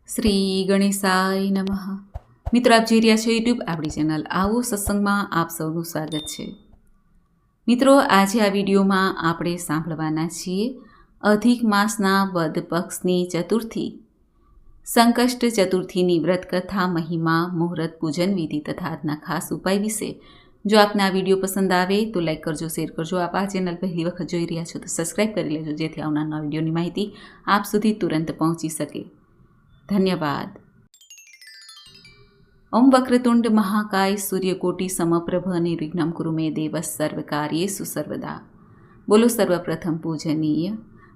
શ્રી ગણેશાય નમઃ. મિત્રો, આપ જોઈ રહ્યા છો યુટ્યુબ આપણી ચેનલ આવો સત્સંગમાં આપ સૌનું સ્વાગત છે. મિત્રો, આજે આ વિડીયોમાં આપણે સાંભળવાના છીએ અધિક માસના વદ પક્ષની ચતુર્થી, સંકષ્ટ ચતુર્થીની વ્રત કથા, મહિમા, મુહૂર્ત, પૂજન વિધિ તથા આજના ખાસ ઉપાય વિશે. જો આપને આ વિડીયો પસંદ આવે તો લાઈક કરજો, શેર કરજો. આપ આ ચેનલ પહેલી વખત જોઈ રહ્યા છો તો સબસ્ક્રાઈબ કરી લેજો, જેથી આવનારા વિડીયોની માહિતી આપ સુધી તુરંત પહોંચી શકે. ધન્યવાદ. ઓમ વક્રતુંડ મહાકાય સૂર્યકોટી સમપ્રભ નિર્વિઘ્નમ કુરુ મે દેવ સર્વકાર્યેષુ સર્વદા. બોલો સર્વપ્રથમ પૂજનીય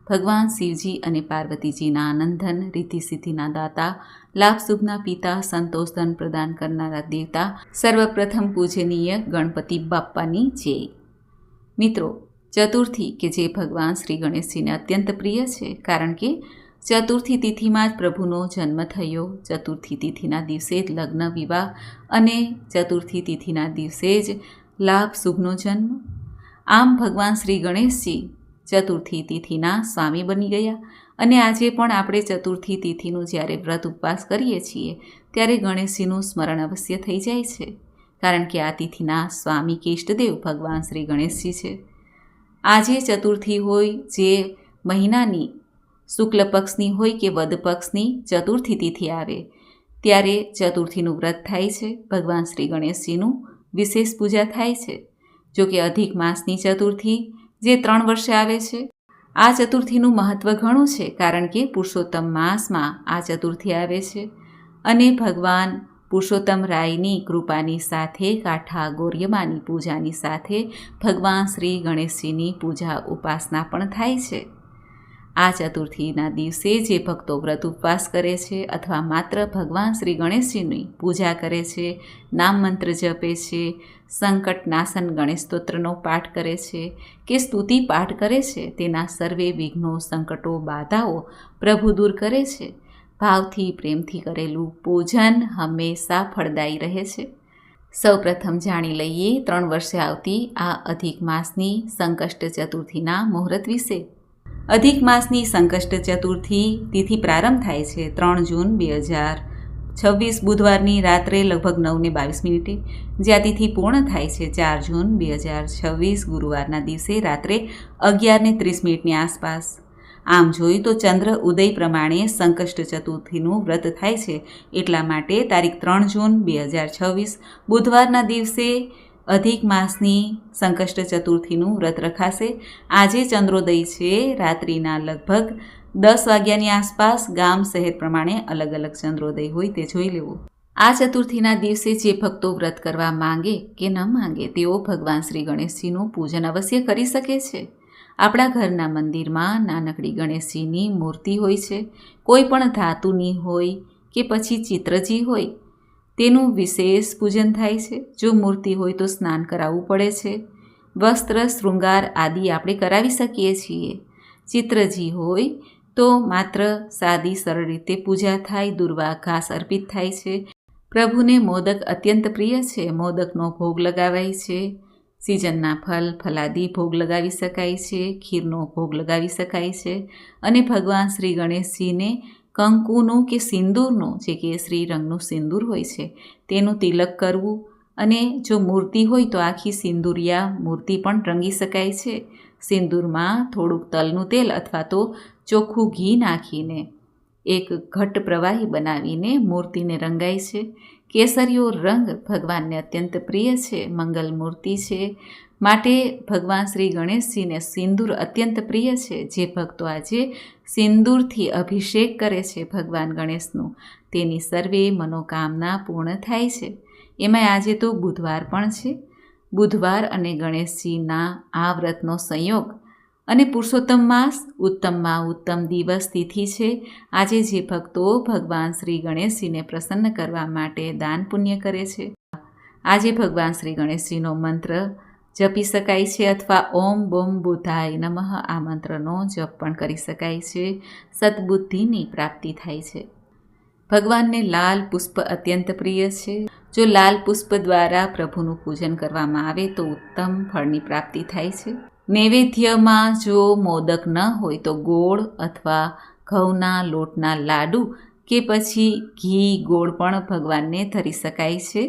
ભગવાન શિવજી અને પાર્વતીજીના આનંદન, રિદ્ધિ સિદ્ધિના દાતા, લાભ શુભના પિતા, સંતોષ ધન પ્રદાન કરનારા દેવતા, સર્વપ્રથમ પૂજનીય ગણપતિ બાપ્પાની જય. મિત્રો, ચતુર્થી કે જે ભગવાન શ્રી ગણેશજીને અત્યંત પ્રિય છે, કારણ કે ચતુર્થી તિથિમાં જ પ્રભુનો જન્મ થયો. ચતુર્થી તિથિના દિવસે જ લગ્ન, વિવાહ અને ચતુર્થી તિથિના દિવસે જ લાભ શુભનો જન્મ. આમ ભગવાન શ્રી ગણેશજી ચતુર્થી તિથિના સ્વામી બની ગયા. અને આજે પણ આપણે ચતુર્થી તિથિનું જ્યારે વ્રત ઉપવાસ કરીએ છીએ ત્યારે ગણેશજીનું સ્મરણ અવશ્ય થઈ જાય છે, કારણ કે આ તિથિના સ્વામી કે ઇષ્ટદેવ ભગવાન શ્રી ગણેશજી છે. આજે ચતુર્થી હોય, જે મહિનાની શુક્લ પક્ષની હોય કે વદ પક્ષની ચતુર્થી તિથિ આવે ત્યારે ચતુર્થીનું વ્રત થાય છે. ભગવાન શ્રી ગણેશજીનું વિશેષ પૂજા થાય છે. જો કે અધિક માસની ચતુર્થી જે 3 વર્ષે આવે છે, આ ચતુર્થીનું મહત્ત્વ ઘણું છે, કારણ કે પુરુષોત્તમ માસમાં આ ચતુર્થી આવે છે. અને ભગવાન પુરુષોત્તમ રાયની કૃપાની સાથે, કાઠા ગોર્યમાની પૂજાની સાથે ભગવાન શ્રી ગણેશજીની પૂજા ઉપાસના પણ થાય છે. આ ચતુર્થીના દિવસે જે ભક્તો વ્રત ઉપવાસ કરે છે અથવા માત્ર ભગવાન શ્રી ગણેશજીની પૂજા કરે છે, નામ મંત્ર જપે છે, સંકટ નાશન ગણેશ સ્તોત્રનો પાઠ કરે છે કે સ્તુતિ પાઠ કરે છે, તેના સર્વે વિઘ્નો, સંકટો, બાધાઓ પ્રભુ દૂર કરે છે. ભાવથી, પ્રેમથી કરેલું પૂજન હંમેશા ફળદાયી રહે છે. સૌ પ્રથમ જાણી લઈએ 3 વર્ષે આવતી આ અધિક માસની સંકષ્ટ ચતુર્થીના મુહૂર્ત વિશે. અધિક માસની સંકષ્ટ ચતુર્થી તિથિ પ્રારંભ થાય છે 3 જૂન 2026 બુધવારની રાત્રે લગભગ 9:22, જ્યાં તિથિ પૂર્ણ થાય છે 4 જૂન 2026 ગુરુવારના દિવસે રાત્રે 11:30 આસપાસ. આમ જોઈએ તો ચંદ્ર ઉદય પ્રમાણે સંકષ્ટ ચતુર્થીનું વ્રત થાય છે, એટલા માટે તારીખ 3 જૂન 2026 બુધવારના દિવસે અધિક માસની સંકષ્ટ ચતુર્થીનું વ્રત રખાશે. આજે ચંદ્રોદય છે રાત્રિના લગભગ 10 વાગ્યાની આસપાસ. ગામ શહેર પ્રમાણે અલગ અલગ ચંદ્રોદય હોય તે જોઈ લેવું. આ ચતુર્થીના દિવસે જે ભક્તો વ્રત કરવા માંગે કે ન માંગે તેઓ ભગવાન શ્રી ગણેશજીનું પૂજન અવશ્ય કરી શકે છે. આપણા ઘરના મંદિરમાં નાનકડી ગણેશજીની મૂર્તિ હોય છે, કોઈ પણ ધાતુની હોય કે પછી ચિત્રજી હોય, તેનું વિશેષ પૂજન થાય છે. જો મૂર્તિ હોય તો સ્નાન કરાવવું પડે છે. વસ્ત્ર, શૃંગાર આદિ આપણે કરાવી શકીએ છીએ. ચિત્રજી હોય તો માત્ર સાદી સરળ રીતે પૂજા થાય, દુર્વા ઘાસ અર્પિત થાય છે. પ્રભુને મોદક અત્યંત પ્રિય છે, મોદકનો ભોગ લગાવાય છે. સિઝનના ફલ, ફલાદી ભોગ લગાવી શકાય છે, ખીરનો ભોગ લગાવી શકાય છે. અને ભગવાન શ્રી ગણેશજીને કંકુનું કે સિંદૂરનું, જે કેસરી રંગનું સિંદૂર હોય છે, તેનું તિલક કરવું. અને જો મૂર્તિ હોય તો આખી સિંદૂરિયા મૂર્તિ પણ રંગી શકાય છે. સિંદૂરમાં થોડુંક તલનું તેલ અથવા તો ચોખ્ખું ઘી નાખીને એક ઘટ્ટ પ્રવાહી બનાવીને મૂર્તિને રંગાય છે. કેસરીયો રંગ ભગવાનને અત્યંત પ્રિય છે, મંગલ મૂર્તિ છે, માટે ભગવાન શ્રી ગણેશજીને સિંદૂર અત્યંત પ્રિય છે. જે ભક્તો આજે સિંદૂરથી અભિષેક કરે છે ભગવાન ગણેશનું, તેની સર્વે મનોકામના પૂર્ણ થાય છે. એમાંય આજે તો બુધવાર પણ છે. બુધવાર અને ગણેશજીના આ વ્રતનો સંયોગ અને પુરુષોત્તમ માસ, ઉત્તમમાં ઉત્તમ દિવસ તિથિ છે. આજે જે ભક્તો ભગવાન શ્રી ગણેશજીને પ્રસન્ન કરવા માટે દાન પુણ્ય કરે છે, આજે ભગવાન શ્રી ગણેશજીનો મંત્ર જપી શકાય છે, અથવા ઓમ બોમ બુધાય નમઃ આ મંત્રનો જપ પણ કરી શકાય છે. સદબુદ્ધિની પ્રાપ્તિ થાય છે. ભગવાનને લાલ પુષ્પ અત્યંત પ્રિય છે. જો લાલ પુષ્પ દ્વારા પ્રભુનું પૂજન કરવામાં આવે તો ઉત્તમ ફળની પ્રાપ્તિ થાય છે. નૈવેદ્યમાં જો મોદક ન હોય તો ગોળ અથવા ઘઉંના લોટના લાડુ કે પછી ઘી ગોળ પણ ભગવાનને ધરી શકાય છે.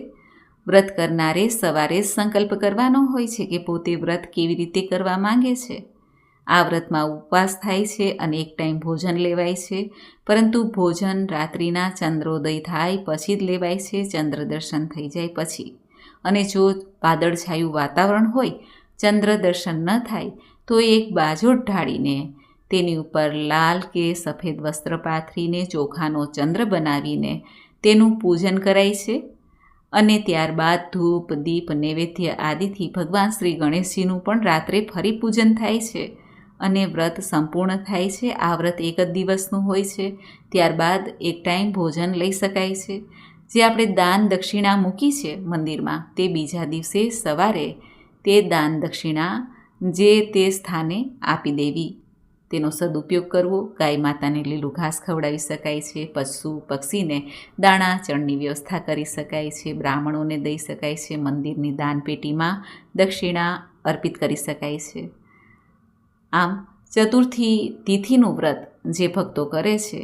વ્રત કરનારે સવારે જ સંકલ્પ કરવાનો હોય છે કે પોતે વ્રત કેવી રીતે કરવા માંગે છે. આ વ્રતમાં ઉપવાસ થાય છે અને એક ટાઈમ ભોજન લેવાય છે, પરંતુ ભોજન રાત્રિના ચંદ્રોદય થાય પછી જ લેવાય છે, ચંદ્ર દર્શન થઈ જાય પછી. અને જો વાદળછાયું વાતાવરણ હોય, ચંદ્ર દર્શન ન થાય, તો એક બાજોટ ઢાળીને તેની ઉપર લાલ કે સફેદ વસ્ત્ર પાથરીને ચોખાનો ચંદ્ર બનાવીને તેનું પૂજન કરાય છે. અને ત્યારબાદ ધૂપ દીપ નૈવેદ્ય આદિથી ભગવાન શ્રી ગણેશજીનું પણ રાત્રે ફરી પૂજન થાય છે અને વ્રત સંપૂર્ણ થાય છે. આ વ્રત એક જ દિવસનું હોય છે. ત્યારબાદ એક ટાઈમ ભોજન લઈ શકાય છે. જે આપણે દાન દક્ષિણા મૂકી છે મંદિરમાં, તે બીજા દિવસે સવારે તે દાન દક્ષિણા જે તે સ્થાને આપી દેવી, તેનો સદુપયોગ કરવો. ગાય માતાને લીલું ઘાસ ખવડાવી શકાય છે, પશુ પક્ષીને દાણા ચણની વ્યવસ્થા કરી શકાય છે, બ્રાહ્મણોને દઈ શકાય છે, મંદિરની દાનપેટીમાં દક્ષિણા અર્પિત કરી શકાય છે. આમ ચતુર્થી તિથિનું વ્રત જે ભક્તો કરે છે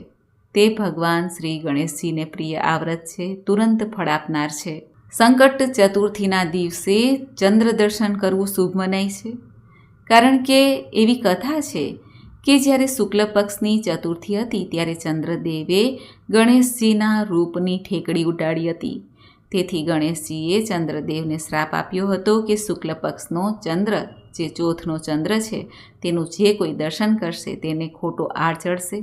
તે ભગવાન શ્રી ગણેશજીને પ્રિય આ વ્રત છે, તુરંત ફળ આપનાર છે. સંકટ ચતુર્થીના દિવસે ચંદ્ર દર્શન કરવું શુભ મનાય છે, કારણ કે એવી કથા છે કે જ્યારે શુક્લ પક્ષની ચતુર્થી હતી ત્યારે ચંદ્રદેવે ગણેશજીના રૂપની ઠેકડી ઉડાડી હતી. તેથી ગણેશજીએ ચંદ્રદેવને શ્રાપ આપ્યો હતો કે શુક્લ પક્ષનો ચંદ્ર, જે ચોથનો ચંદ્ર છે, તેનું જે કોઈ દર્શન કરશે તેને ખોટો આળ ચડશે.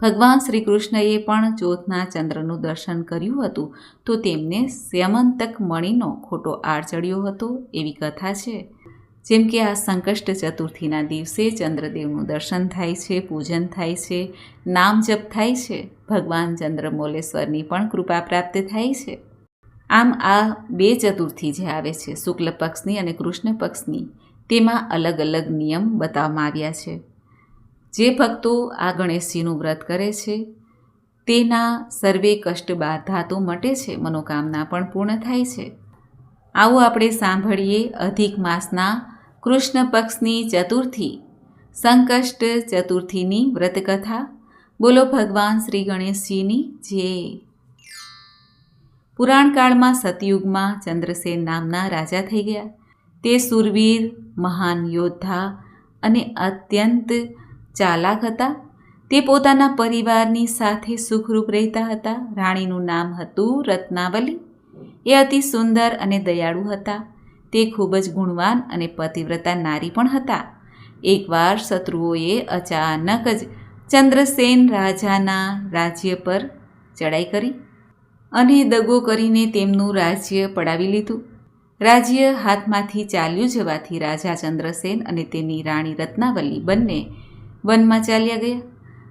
ભગવાન શ્રી કૃષ્ણએ પણ ચોથના ચંદ્રનું દર્શન કર્યું હતું, તો તેમને સ્યમંતક મણીનો ખોટો આળ ચડ્યો હતો, એવી કથા છે. જેમ કે આ સંકષ્ટ ચતુર્થીના દિવસે ચંદ્રદેવનું દર્શન થાય છે, પૂજન થાય છે, નામ જપ થાય છે, ભગવાન ચંદ્રમૌલેશ્વરની પણ કૃપા પ્રાપ્ત થાય છે. આમ આ બે ચતુર્થી જે આવે છે, શુક્લ પક્ષની અને કૃષ્ણ પક્ષની, તેમાં અલગ અલગ નિયમ બતાવવામાં આવ્યા છે. જે ભક્તો આ ગણેશજીનું વ્રત કરે છે તેના સર્વે કષ્ટ બાધા તો મટે છે, મનોકામના પણ પૂર્ણ થાય છે. આવું આપણે સાંભળીએ અધિક માસના કૃષ્ણ પક્ષની ચતુર્થી, સંકષ્ટ ચતુર્થીની વ્રતકથા. બોલો ભગવાન શ્રી ગણેશજીની જય. પુરાણકાળમાં સતયુગમાં ચંદ્રસેન નામના રાજા થઈ ગયા. તે સુરવીર, મહાન યોદ્ધા અને અત્યંત ચાલાક હતા. તે પોતાના પરિવારની સાથે સુખરૂપ રહેતા હતા. રાણીનું નામ હતું રત્નાવલી. એ અતિ સુંદર અને દયાળુ હતા. તે ખૂબ જ ગુણવાન અને પતિવ્રતા નારી પણ હતા. એકવાર શત્રુઓએ અચાનક જ ચંદ્રસેન રાજાના રાજ્ય પર ચડાઈ કરી અને દગો કરીને તેમનું રાજ્ય પડાવી લીધું. રાજ્ય હાથમાંથી ચાલ્યું જવાથી રાજા ચંદ્રસેન અને તેની રાણી રત્નાવલી બંને વનમાં ચાલ્યા ગયા.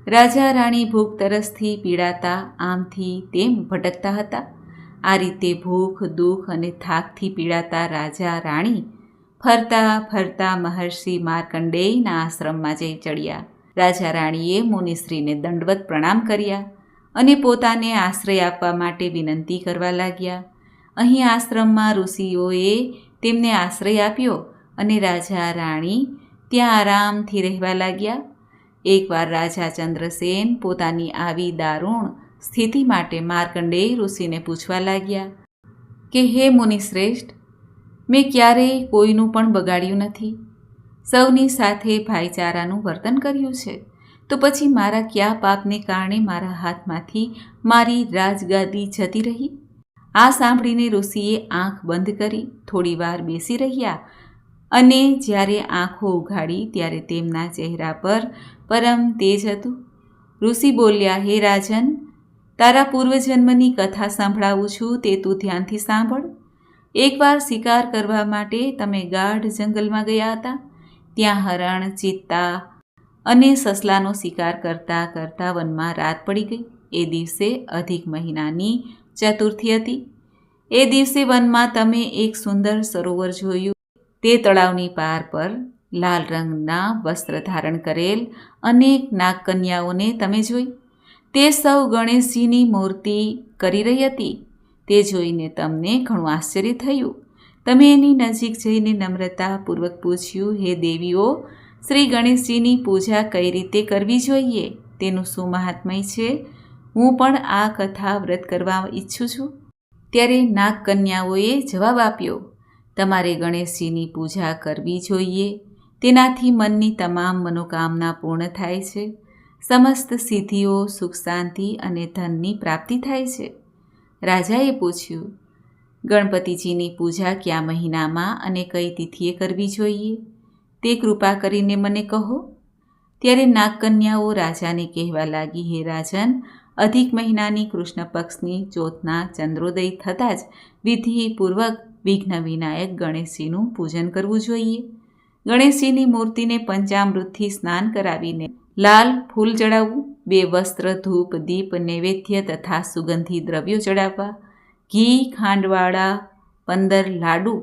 રાજા રાણી ભૂખ તરસથી પીડાતા આમથી તેમ ભટકતા હતા. આ રીતે ભૂખ, દુઃખ અને થાકથી પીડાતા રાજા રાણી ફરતા ફરતા મહર્ષિ માર્કંડેયના આશ્રમમાં જઈ ચડ્યા. રાજા રાણીએ મુનિશ્રીને દંડવત પ્રણામ કર્યા અને પોતાને આશ્રય આપવા માટે વિનંતી કરવા લાગ્યા. અહીં આશ્રમમાં ઋષિઓએ તેમને આશ્રય આપ્યો અને રાજા રાણી ત્યાં આરામથી રહેવા લાગ્યા. એકવાર રાજા ચંદ્રસેન પોતાની આવી દારૂણ સ્થિતિ માટે માર્કંડેય ઋષિને પૂછવા લાગ્યા કે હે મુનિશ્રેષ્ઠ, મેં ક્યારેય કોઈનું પણ બગાડ્યું નથી, સૌની સાથે ભાઈચારાનું વર્તન કર્યું છે, તો પછી મારા કયા પાપને કારણે મારા હાથમાંથી મારી રાજગાદી જતી રહી? આ સાંભળીને ઋષિએ આંખ બંધ કરી થોડી વાર બેસી રહ્યા અને જ્યારે આંખો ઉઘાડી ત્યારે તેમના ચહેરા પર પરમ તેજ હતું. ઋષિ બોલ્યા, હે રાજન, તારા પૂર્વજન્મની કથા સંભળાવું છું, તે તું ધ્યાનથી સાંભળ. એકવાર શિકાર કરવા માટે તમે ગાઢ જંગલમાં ગયા હતા. ત્યાં હરણ, ચિત્તા અને સસલાનો શિકાર કરતાં કરતાં વનમાં રાત પડી ગઈ. એ દિવસે અધિક મહિનાની ચતુર્થી હતી. એ દિવસે વનમાં તમે એક સુંદર સરોવર જોયું. તે તળાવની પાર પર લાલ રંગના વસ્ત્ર ધારણ કરેલ અનેક નાગકન્યાઓને તમે જોઈ. તે સૌ ગણેશજીની મૂર્તિ કરી રહી હતી. તે જોઈને તમને ઘણું આશ્ચર્ય થયું. તમે એની નજીક જઈને નમ્રતાપૂર્વક પૂછ્યું, હે દેવીઓ, શ્રી ગણેશજીની પૂજા કઈ રીતે કરવી જોઈએ? તેનું શું મહાત્મય છે? હું પણ આ કથા વ્રત કરવા ઈચ્છું છું. ત્યારે નાગકન્યાઓએ જવાબ આપ્યો, તમારે ગણેશજીની પૂજા કરવી જોઈએ. તેનાથી મનની તમામ મનોકામના પૂર્ણ થાય છે. સમસ્ત સિદ્ધિઓ, સુખ શાંતિ અને ધનની પ્રાપ્તિ થાય છે. રાજાએ પૂછ્યું, ગણપતિજીની પૂજા કયા મહિનામાં અને કઈ તિથિએ કરવી જોઈએ? તે કૃપા કરીને મને કહો. ત્યારે નાગકન્યાઓ રાજાને કહેવા લાગી, હે રાજન, અધિક મહિનાની કૃષ્ણ પક્ષની ચોથના ચંદ્રોદય થતાં જ વિધિપૂર્વક વિઘ્ન વિનાયક ગણેશજીનું પૂજન કરવું જોઈએ. ગણેશજીની મૂર્તિને પંચામૃતથી સ્નાન કરાવીને લાલ ફૂલ ચડાવવું, 2 વસ્ત્ર, ધૂપ, દીપ, નૈવેદ્ય તથા સુગંધી દ્રવ્યો ચડાવવા, ઘી ખાંડવાળા 15 લાડુ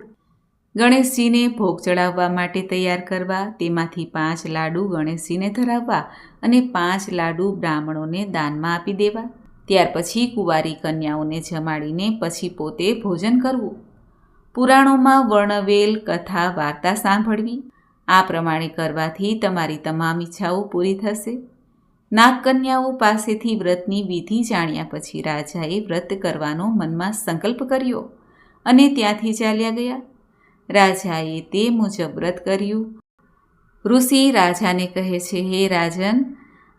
ગણેશજીને ભોગ ચડાવવા માટે તૈયાર કરવા, તેમાંથી 5 લાડુ ગણેશજીને ધરાવવા અને 5 લાડુ બ્રાહ્મણોને દાનમાં આપી દેવા. ત્યાર પછી કુંવારી કન્યાઓને જમાડીને પછી પોતે ભોજન કરવું. પુરાણોમાં વર્ણવેલ કથા વાર્તા સાંભળવી. આ પ્રમાણે કરવાથી તમારી તમામ ઈચ્છાઓ પૂરી થશે. નાગકન્યાઓ પાસેથી વ્રતની વિધિ જાણ્યા પછી રાજાએ વ્રત કરવાનો મનમાં સંકલ્પ કર્યો અને ત્યાંથી ચાલ્યા ગયા. રાજાએ તે મુજબ વ્રત કર્યું. ઋષિ રાજાને કહે છે, હે રાજન,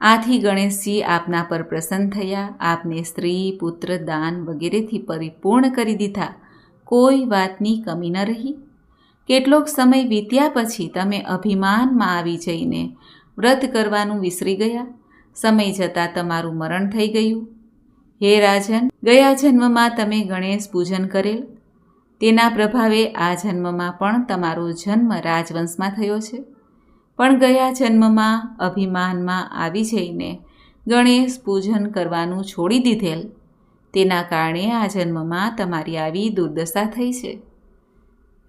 આથી ગણેશજી આપના પર પ્રસન્ન થયા. આપને સ્ત્રી, પુત્ર, દાન વગેરેથી પરિપૂર્ણ કરી દીધા. કોઈ વાતની કમી ન રહી. કેટલોક સમય વીત્યા પછી તમે અભિમાનમાં આવી જઈને વ્રત કરવાનું વિસરી ગયા. સમય જતાં તમારું મરણ થઈ ગયું. હે રાજન, ગયા જન્મમાં તમે ગણેશ પૂજન કરેલ, તેના પ્રભાવે આ જન્મમાં પણ તમારો જન્મ રાજવંશમાં થયો છે. પણ ગયા જન્મમાં અભિમાનમાં આવી જઈને ગણેશ પૂજન કરવાનું છોડી દીધેલ, તેના કારણે આ જન્મમાં તમારી આવી દુર્દશા થઈ છે.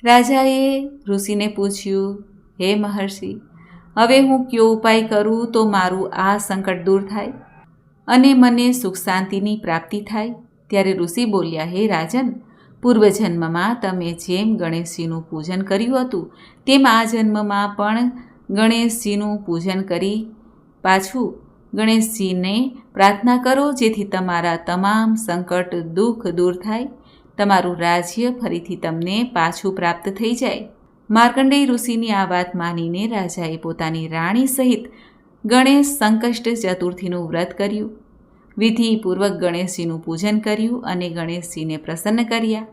રાજાએ ઋષિને પૂછ્યું, હે મહર્ષિ, હવે હું કયો ઉપાય કરું તો મારું આ સંકટ દૂર થાય અને મને સુખ શાંતિની પ્રાપ્તિ થાય? ત્યારે ઋષિ બોલ્યા, હે રાજન, પૂર્વજન્મમાં તમે જેમ ગણેશજીનું પૂજન કર્યું હતું તેમ આ જન્મમાં પણ ગણેશજીનું પૂજન કરી પાછું ગણેશજીને પ્રાર્થના કરો, જેથી તમારા તમામ સંકટ દુઃખ દૂર થાય, તમારું રાજ્ય ફરીથી તમને પાછું પ્રાપ્ત થઈ જાય. માર્કંડેય ઋષિની આ વાત માનીને રાજાએ પોતાની રાણી સહિત ગણેશ સંકષ્ટ ચતુર્થીનું વ્રત કર્યું. વિધિપૂર્વક ગણેશજીનું પૂજન કર્યું અને ગણેશજીને પ્રસન્ન કર્યા.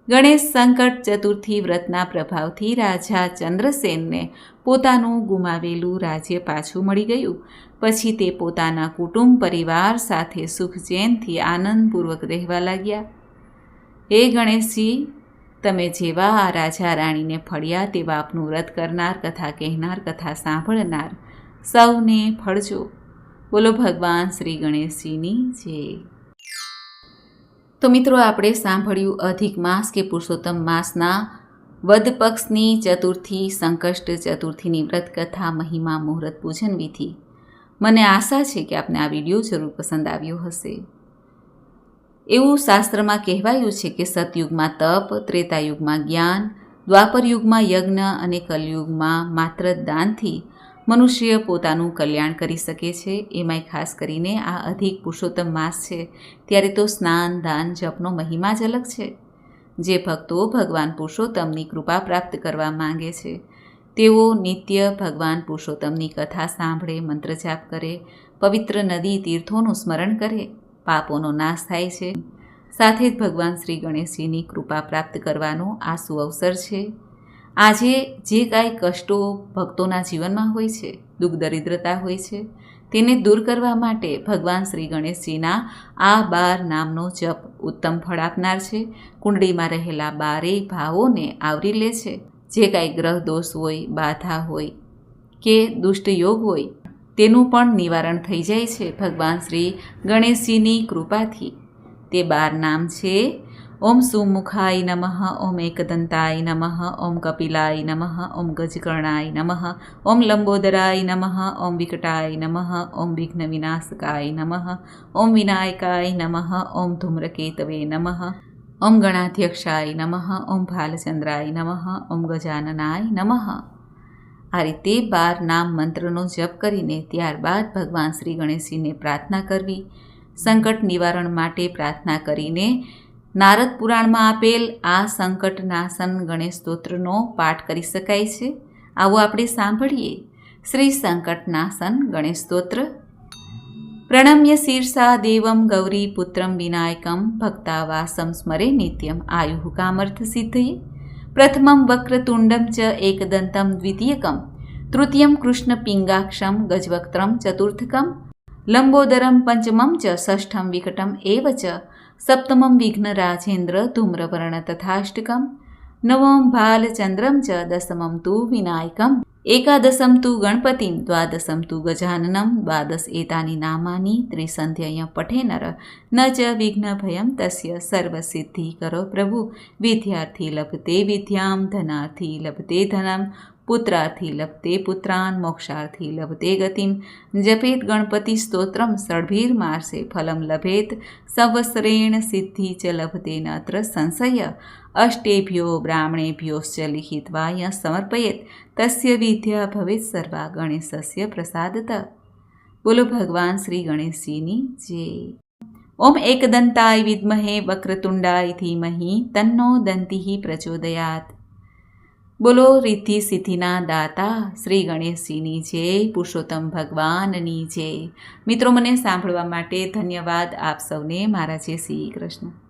ગણેશ સંકટ ચતુર્થી વ્રતના પ્રભાવથી રાજા ચંદ્રસેનને પોતાનું ગુમાવેલું રાજ્ય પાછું મળી ગયું. પછી તે પોતાના કુટુંબ પરિવાર સાથે સુખ ચેનથી આનંદપૂર્વક રહેવા લાગ્યા. હે ગણેશજી, તમે જેવા આ રાજા રાણીને ફળ્યા તેવા આપનું વ્રત કરનાર, કથા કહેનાર, કથા સાંભળનાર સૌને ફળજો. બોલો ભગવાન શ્રી ગણેશજીની જય. તો મિત્રો, આપણે સાંભળ્યું અધિક માસ કે પુરુષોત્તમ માસના વદ પક્ષની ચતુર્થી, સંકષ્ટ ચતુર્થીની વ્રત કથા, મહિમા, મુહૂર્ત પૂજન વિધિ. મને આશા છે કે આપને આ વિડીયો જરૂર પસંદ આવ્યો હશે. એવું શાસ્ત્રમાં કહેવાયું છે કે સતયુગમાં તપ, ત્રેતાયુગમાં જ્ઞાન, દ્વાપર યુગમાં યજ્ઞ અને કલયુગમાં માત્ર દાનથી મનુષ્ય પોતાનું કલ્યાણ કરી શકે છે. એમાંય ખાસ કરીને આ અધિક પુરુષોત્તમ માસ છે ત્યારે તો સ્નાન, દાન, જપનો મહિમા જ અલગ છે. જે ભક્તો ભગવાન પુરુષોત્તમની કૃપા પ્રાપ્ત કરવા માંગે છે તેઓ નિત્ય ભગવાન પુરુષોત્તમની કથા સાંભળે, મંત્ર જાપ કરે, પવિત્ર નદી તીર્થોનું સ્મરણ કરે, પાપોનો નાશ થાય છે. સાથે જ ભગવાન શ્રી ગણેશજીની કૃપા પ્રાપ્ત કરવાનો આ સુઅવસર છે. આજે જે કાંઈ કષ્ટો ભક્તોના જીવનમાં હોય છે, દુઃખ દરિદ્રતા હોય છે, તેને દૂર કરવા માટે ભગવાન શ્રી ગણેશજીના આ 12 નામનો જપ ઉત્તમ ફળ આપનાર છે. કુંડળીમાં રહેલા 12 ભાવોને આવરી લે છે. જે કાંઈ ગ્રહ દોષ હોય, બાધા હોય કે દુષ્ટ યોગ હોય, તેનું પણ નિવારણ થઈ જાય છે ભગવાન શ્રી ગણેશજીની કૃપાથી. તે 12 નામ છે: ઓમ સુમુખાય નમઃ, ઓમ એકદંતાય નમઃ, ઓમ કપિલાય નમઃ, ઓમ ગજકર્ણાય નમઃ, ઓમ લંબોદરાય નમઃ, ઓમ વિકટાય નમઃ, ઓમ વિઘ્ન વિનાશકાય નમઃ, ઓમ વિનાયકાય નમઃ, ઓમ ધૂમ્રકેતવે નમઃ, ઓમ ગણાધ્યક્ષાય નમઃ, ઓમ ભાલચંદ્રાય નમઃ, ઓમ ગજાનનાય નમઃ. આ રીતે 12 નામ મંત્રનો જપ કરીને ત્યારબાદ ભગવાન શ્રી ગણેશજીને પ્રાર્થના કરવી. સંકટ નિવારણ માટે પ્રાર્થના કરીને નારદ પુરાણમાં આપેલ આ સંકટ નાશન ગણેશ સ્તોત્રનો પાઠ કરી શકાય છે. આવો આપણે સાંભળીએ શ્રી સંકટ નાશન ગણેશ સ્તોત્ર. પ્રણમ્ય શીર્ષા દેવમ ગૌરી પુત્રમ વિનાયકમ ભક્તાવાસમ સ્મરે નિત્યમ આયુઃ કામર્થ સિદ્ધયે. પ્રથમમ વક્રતુંડમ ચ એકદંતમ દ્વિતીયકમ તૃતીયમ કૃષ્ણપિંગાક્ષમ ગજવક્ત્રમ ચતુર્થકમ લંબોદરમ પંચમમ ચ ષષ્ઠમ વિકટમ એવ ચ સપ્તમમ વિઘ્નરાજેન્દ્ર ધૂમ્રવર્ણ તથાષ્ટકમ નવમ ભાલચંદ્રમ ચ દશમમ તુ વિનાયકમ એકાદશમ તુ ગણપતિમ દ્વાદશમ તુ ગજાનનમ દ્વાદશ એતાની નામાની ત્રિસંધ્યય પઠે નર ન ચ વિઘ્નભયમ તસ્ય સર્વસિદ્ધિ કરો પ્રભુ. વિદ્યાર્થી લભતે વિદ્યામ ધનાર્થી લભતે ધનમ પુત્રાર્થી લભતે પુત્રાન મોક્ષાર્થી લભતે ગતિમ જપેત ગણપતિ સ્તોત્રમ ષડભીર્માસે ફલમ લભેત સંવત્સરેણ સિદ્ધિ ચ લભતે નત્ર સંશય અષ્ટેભ્યો બ્રાહ્મણેભ્યોશ્ચ લિખિત્વા યઃ સમર્પયેત તસ્ય વિદ્યા ભવેત સર્વા ગણેશસ્ય પ્રસાદત. બોલો ભગવાન શ્રી ગણેશજીની જય. ઓમ એકદંતાય વિદ્મહે વક્રતુંડાય ધીમહિ તન્નો દંતિઃ પ્રચોદયાત. બોલો રિદ્ધિ સિદ્ધિના દાતા શ્રી ગણેશજીની જય. પુરુષોત્તમ ભગવાનની જય. મિત્રો, મને સાંભળવા માટે ધન્યવાદ. આપ સૌને મારા જય શ્રી કૃષ્ણ.